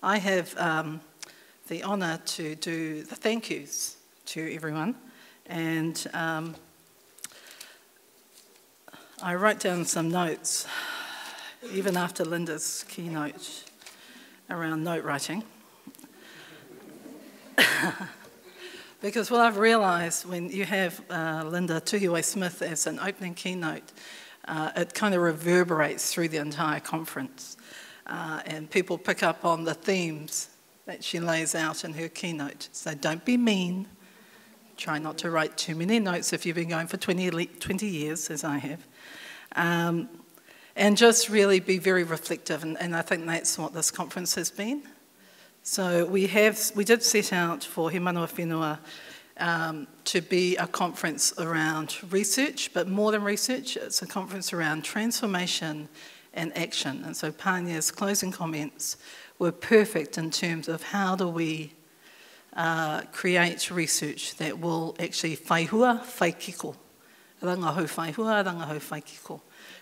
I have the honour to do the thank yous to everyone, and I wrote down some notes, even after Linda's keynote around note writing. Because what I've realised when you have Linda Tuhiwai-Smith as an opening keynote, it kind of reverberates through the entire conference, and people pick up on the themes that she lays out in her keynote. So don't be mean. Try not to write too many notes if you've been going for 20 years, as I have. And just really be very reflective, and I think that's what this conference has been. So we did set out for He Manawa Whenua to be a conference around research, but more than research, it's a conference around transformation and action. And so Pānia's closing comments were perfect in terms of how do we create research that will actually whaihua, whaikiko. Rangahau whaihua, rangahau whaikiko.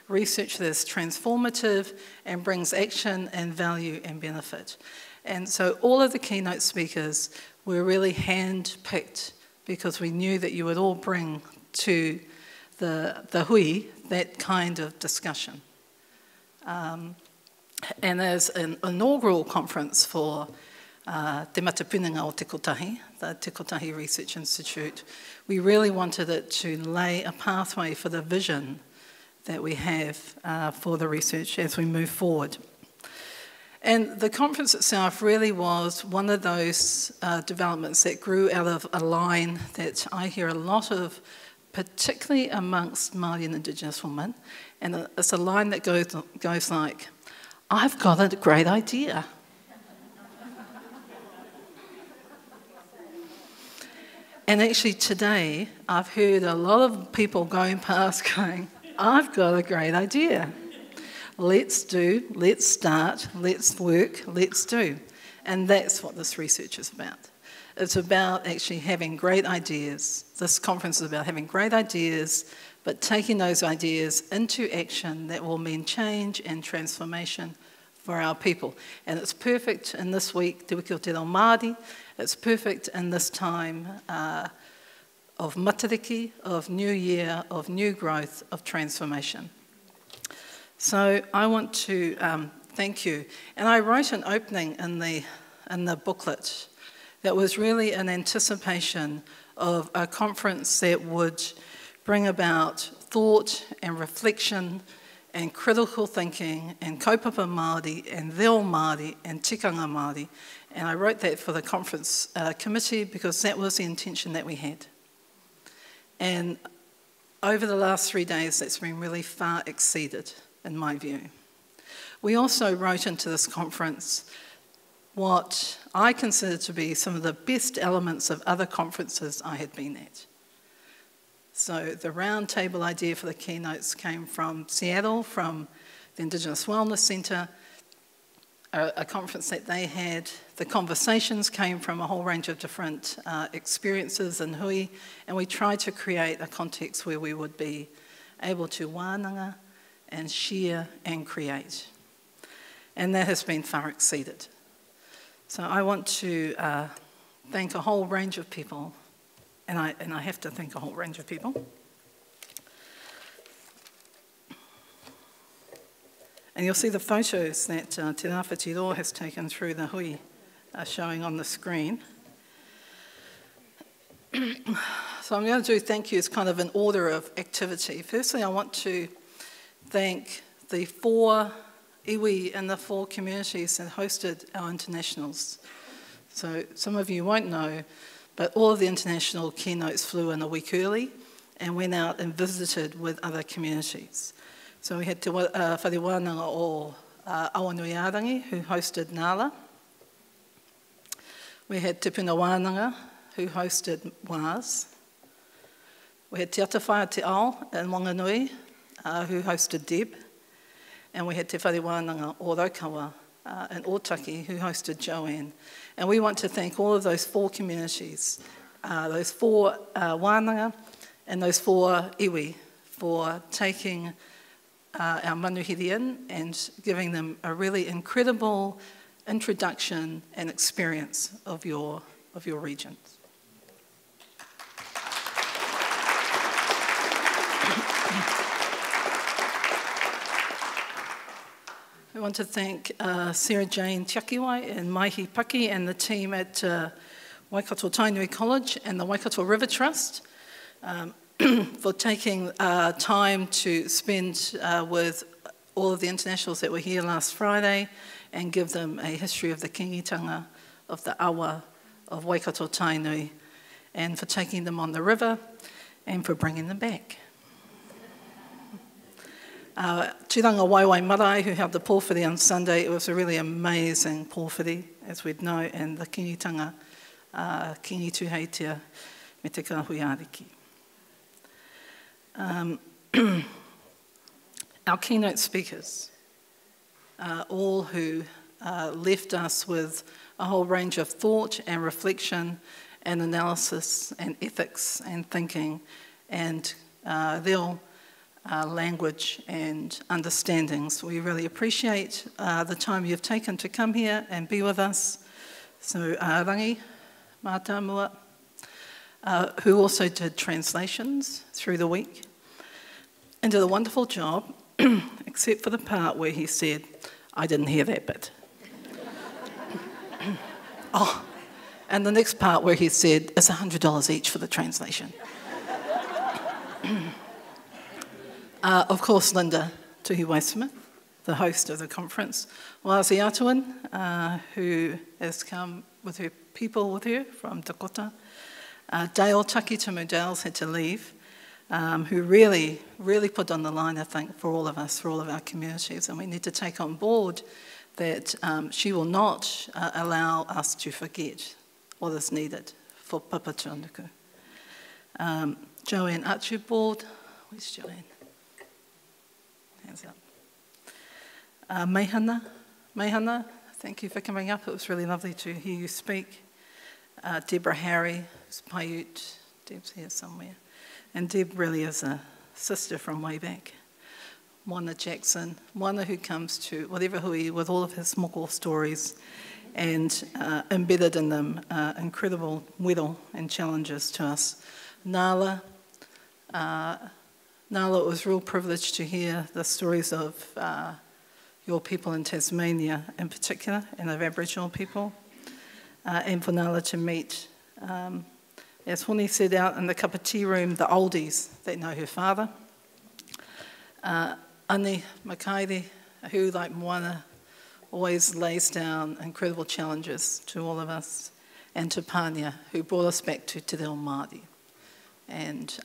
Research that is transformative and brings action and value and benefit. And so all of the keynote speakers were really hand-picked because we knew that you would all bring to the hui that kind of discussion. And as an inaugural conference for Te Matapunanga o Te Kotahi, the Te Kotahi Research Institute, we really wanted it to lay a pathway for the vision that we have for the research as we move forward. And the conference itself really was one of those developments that grew out of a line that I hear a lot of, particularly amongst Māori and Indigenous women, and it's a line that goes like, I've got a great idea. And actually today, I've heard a lot of people going past going, I've got a great idea. Let's do, let's start, let's work, let's do. And that's what this research is about. It's about actually having great ideas. This conference is about having great ideas, but taking those ideas into action that will mean change and transformation for our people. And it's perfect in this week, Te Wiki o Te Reo Māori. It's perfect in this time of matariki, of new year, of new growth, of transformation. So I want to thank you. And I wrote an opening in the booklet that was really an anticipation of a conference that would bring about thought and reflection and critical thinking and kaupapa Māori and reo Māori and tikanga Māori. And I wrote that for the conference committee because that was the intention that we had. And over the last 3 days, that's been really far exceeded, in my view. We also wrote into this conference what I consider to be some of the best elements of other conferences I had been at. So the round table idea for the keynotes came from Seattle, from the Indigenous Wellness Centre, a conference that they had. The conversations came from a whole range of different experiences in hui, and we tried to create a context where we would be able to wānanga and share and create. And that has been far exceeded. So I want to thank a whole range of people, and I have to thank a whole range of people. And you'll see the photos that Te Rāwhiti Roa has taken through the hui showing on the screen. So I'm going to do thank yous kind of in order of activity. Firstly, I want to thank the 4 iwi and the 4 communities that hosted our internationals. So some of you won't know, but all of the international keynotes flew in a week early and went out and visited with other communities. So we had Te Whare-Wānanga o Awanui-Arangi, who hosted Nala. We had Te Puna Wānanga, who hosted Wās. We had Te Atawhaia Te Ao in Wanganui, who hosted Deb. And we had Te Whare-Wānanga o Raukawa in Otaki, who hosted Joanne. And we want to thank all of those 4 communities, those 4 wānanga and those 4 iwi, for taking our manuhiri in and giving them a really incredible introduction and experience of your regions. I want to thank Sarah Jane Tiakiwai and Maihi Paki and the team at Waikato Tainui College and the Waikato River Trust for taking time to spend with all of the internationals that were here last Friday and give them a history of the kingitanga, of the awa, of Waikato Tainui, and for taking them on the river and for bringing them back. Tūranga Waiwai Marae, who held the pōwhiri on Sunday, it was a really amazing pōwhiri, as we'd know, and the kingitanga, kingi tuheitia, me te kahui ariki. Our keynote speakers, all who left us with a whole range of thought and reflection and analysis and ethics and thinking and real language and understandings. We really appreciate the time you've taken to come here and be with us. So Rangi Mātāmua, who also did translations through the week and did a wonderful job, except for the part where he said, I didn't hear that bit. Oh, and the next part where he said, it's $100 each for the translation. Of course, Linda Tuhiwaisima, the host of the conference, Wazi Atuan, who has come with her people with her from Dakota, Dale Takitamu Dales had to leave, who really put on the line, I think, for all of us, for all of our communities, and we need to take on board that she will not allow us to forget what is needed for Papatūānuku. Joanne Archibald, where's Joanne? Hands up. Meihana, thank you for coming up. It was really lovely to hear you speak. Deborah Harry, who's Paiute. Deb's here somewhere. And Deb really is a sister from way back. Moana Jackson, Moana who comes to whatever hui with all of his moko stories and embedded in them incredible wero and challenges to us. Nala, it was a real privilege to hear the stories of your people in Tasmania in particular, and of Aboriginal people, and for Nala to meet, as Honi said out in the cup of tea room, the oldies that know her father. Ani Makairi, who, like Moana, always lays down incredible challenges to all of us, and to Pania, who brought us back to Te Reo Māori. And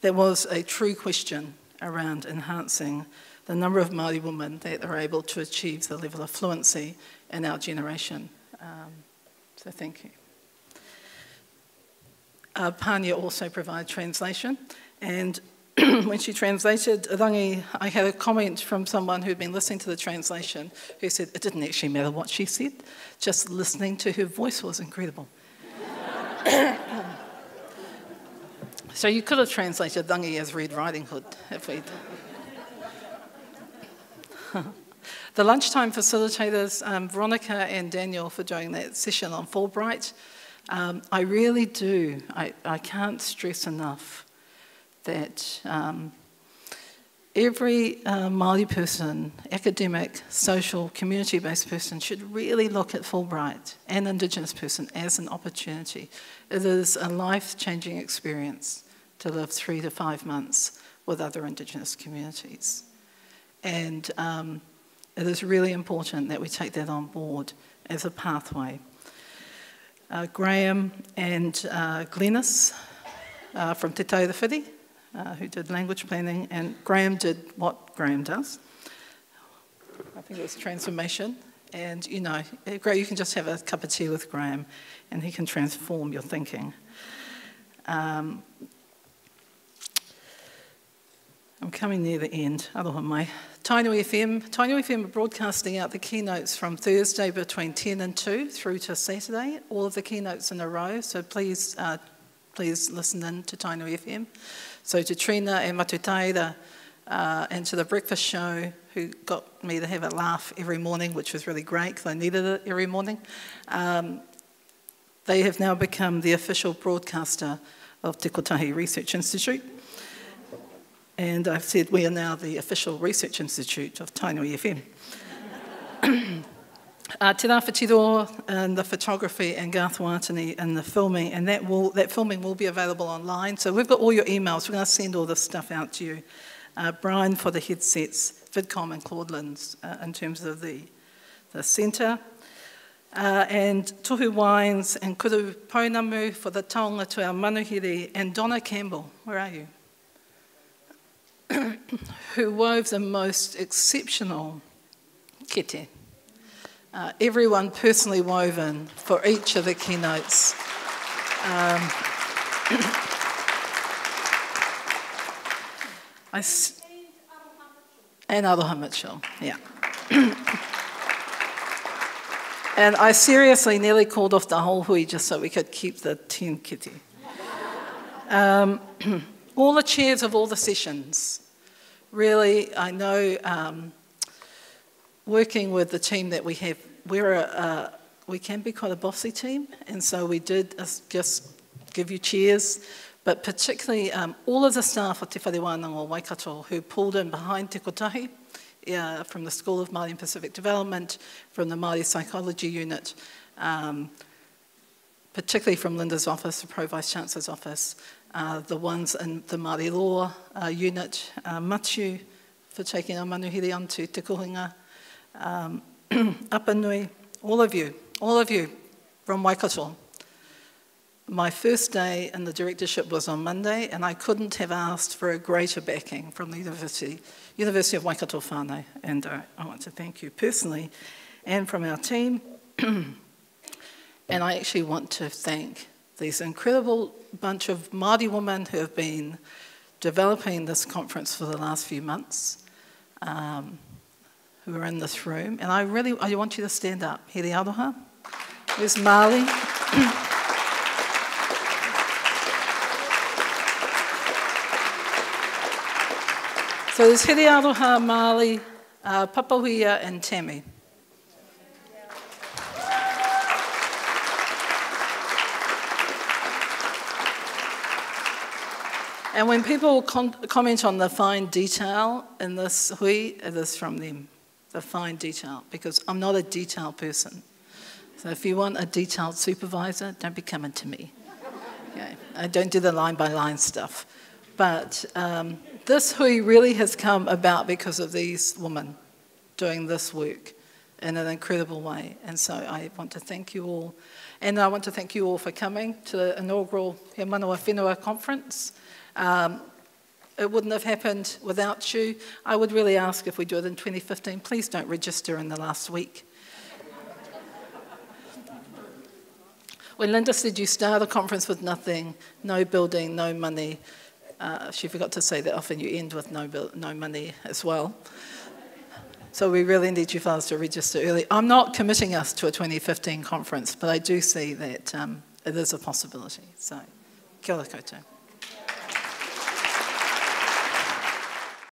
there was a true question around enhancing the number of Māori women that are able to achieve the level of fluency in our generation. So thank you. Pania also provided translation, and when she translated Rangi, I had a comment from someone who'd been listening to the translation who said it didn't actually matter what she said, just listening to her voice was incredible. So you could have translated Rangi as Red Riding Hood if we'd... The lunchtime facilitators, Veronica and Daniel, for doing that session on Fulbright. I really do, I can't stress enough that every Māori person, academic, social, community-based person should really look at Fulbright and Indigenous person as an opportunity. It is a life-changing experience to live 3 to 5 months with other Indigenous communities. And it is really important that we take that on board as a pathway. Graham and Glenys from Te Taurawhiri, who did language planning, and Graham did what Graham does. I think it was transformation. And, you know, you can just have a cup of tea with Graham and he can transform your thinking. I'm coming near the end. Aroha mai. Tainui FM are broadcasting out the keynotes from Thursday between 10 and 2 through to Saturday, all of the keynotes in a row, so please listen in to Tainui FM. So to Trina and Matutaira and to the breakfast show who got me to have a laugh every morning, which was really great because I needed it every morning. They have now become the official broadcaster of Te Kotahi Research Institute. And I've said we are now the official research institute of Tainui FM. Te Rāwhitiro and the photography and Garth Watani and the filming, and that filming will be available online. So we've got all your emails. We're going to send all this stuff out to you. Brian for the headsets, VidCom and Claudelands in terms of the centre. And Tohu Wines and Kuru Pounamu for the taonga to our manuhiri, and Donna Campbell, where are you? Who wove the most exceptional kete. Everyone personally woven for each of the keynotes. And Aroha Mitchell, yeah. And I seriously nearly called off the whole hui just so we could keep the 10 kete. All the chairs of all the sessions. Really, I know working with the team that we have, we can be quite a bossy team, and so we did just give you chairs, but particularly all of the staff of Te Whare Wānanga Waikato who pulled in behind Te Kotahi, from the School of Māori and Pacific Development, from the Māori Psychology Unit, particularly from Linda's office, the Pro Vice Chancellor's office, the ones in the Māori Law Unit, Matiu for taking our manuhiri onto Te Kohinga, Apanui, all of you from Waikato. My first day in the directorship was on Monday, and I couldn't have asked for a greater backing from the University of Waikato whānau, and I want to thank you personally and from our team. And I actually want to thank these incredible bunch of Māori women who have been developing this conference for the last few months, who are in this room. And I want you to stand up. Here aroha. There's Marley. So there's Here aroha, Marley, Papahuia and Tammy. And when people comment on the fine detail in this hui, it is from them, the fine detail, because I'm not a detail person. So if you want a detailed supervisor, don't be coming to me. Okay? I don't do the line-by-line stuff. But this hui really has come about because of these women doing this work in an incredible way. And so I want to thank you all. And I want to thank you all for coming to the inaugural Manawa Whenua conference. It wouldn't have happened without you. I would really ask if we do it in 2015, please don't register in the last week. When Linda said you start a conference with nothing, no building, no money, she forgot to say that often you end with no money as well. So we really need you fellas to register early. I'm not committing us to a 2015 conference, but I do see that it is a possibility. So, kia ora koutou.